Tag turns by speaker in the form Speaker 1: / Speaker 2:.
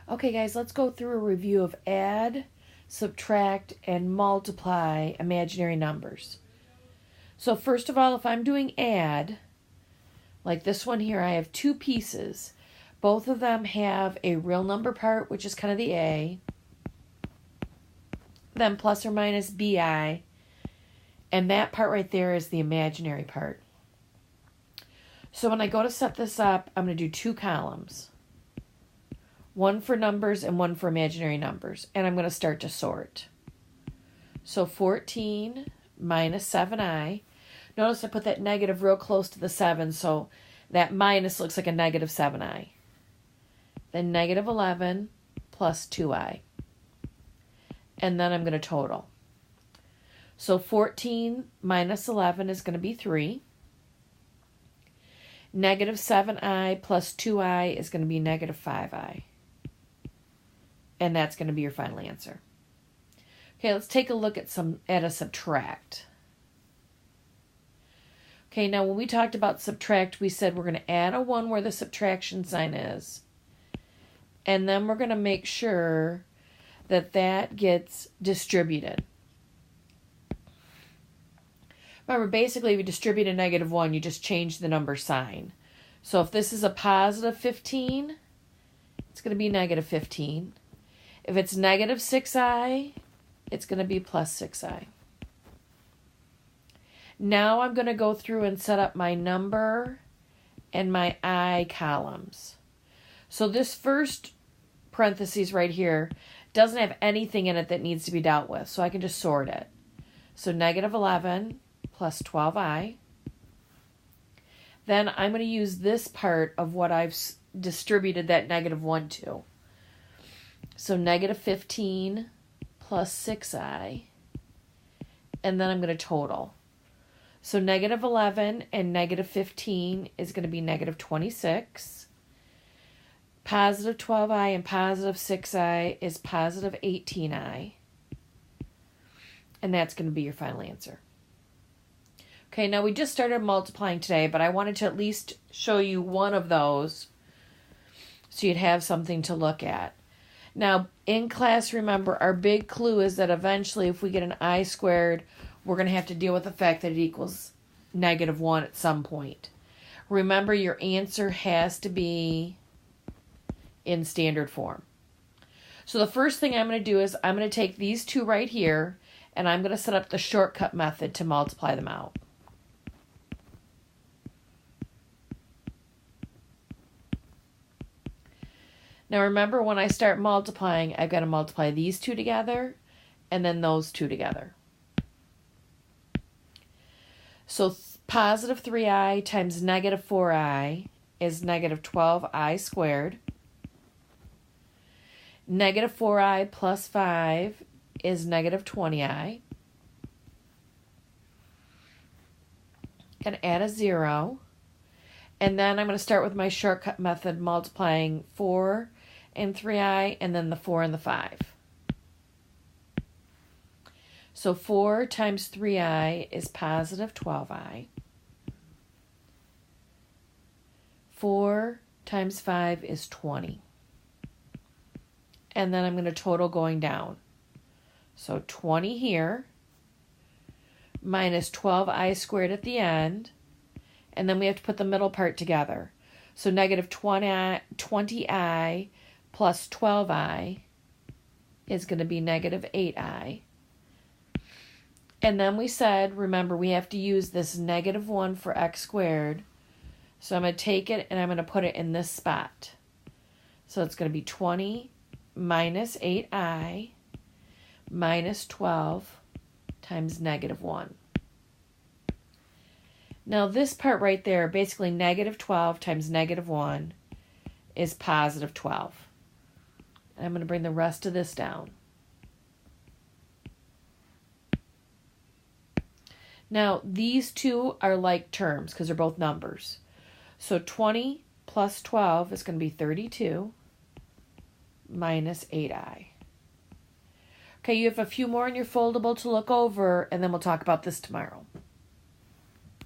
Speaker 1: Okay, guys, let's go through a review of add, subtract, and multiply imaginary numbers. So first of all, if I'm doing add, like this one here, I have two pieces. Both of them have a real number part, which is kind of the A, then plus or minus BI, and that part right there is the imaginary part. So when I go to set this up, I'm going to do two columns. One for numbers and one for imaginary numbers. And I'm going to start to sort. So 14 minus 7i. Notice I put that negative real close to the 7, so that minus looks like a negative 7i. Then negative 11 plus 2i. And then I'm going to total. So 14 minus 11 is going to be 3. Negative 7i plus 2i is going to be negative 5i. And that's going to be your final answer. Okay, let's take a look at a subtract. Okay, now when we talked about subtract, we said we're going to add a 1 where the subtraction sign is. And then we're going to make sure that that gets distributed. Remember, basically, if you distribute a negative 1, you just change the number sign. So if this is a positive 15, it's going to be negative 15. If it's negative 6i, it's going to be plus 6i. Now I'm going to go through and set up my number and my I columns. So this first parentheses right here doesn't have anything in it that needs to be dealt with, so I can just sort it. So negative 11 plus 12i. Then I'm going to use this part of what I've distributed that negative 1 to. So negative 15 plus 6i. And then I'm going to total. So negative 11 and negative 15 is going to be negative 26. Positive 12i and positive 6i is positive 18i. And that's going to be your final answer. Okay, now we just started multiplying today, but I wanted to at least show you one of those so you'd have something to look at. Now, in class, remember, our big clue is that eventually if we get an I squared, we're going to have to deal with the fact that it equals negative 1 at some point. Remember, your answer has to be in standard form. So the first thing I'm going to do is I'm going to take these two right here, and I'm going to set up the shortcut method to multiply them out. Now remember, when I start multiplying, I've got to multiply these two together and then those two together. So positive 3i times negative 4i is negative 12i squared. Negative 4i plus 5 is negative 20i. Going to add a 0. And then I'm going to start with my shortcut method, multiplying 4 and 3i, and then the 4 and the 5. So 4 times 3i is positive 12i. 4 times 5 is 20. And then I'm going to total going down. So 20 here, minus 12i squared at the end, and then we have to put the middle part together. So negative 20i plus 12i is going to be negative 8i. And then we said, remember, we have to use this negative 1 for x squared. So I'm going to take it and I'm going to put it in this spot. So it's going to be 20 minus 8i minus 12 times negative 1. Now this part right there, basically negative 12 times negative 1 is positive 12. And I'm going to bring the rest of this down. Now these two are like terms because they're both numbers. So 20 plus 12 is going to be 32 minus 8i. Okay, you have a few more in your foldable to look over, and then we'll talk about this tomorrow.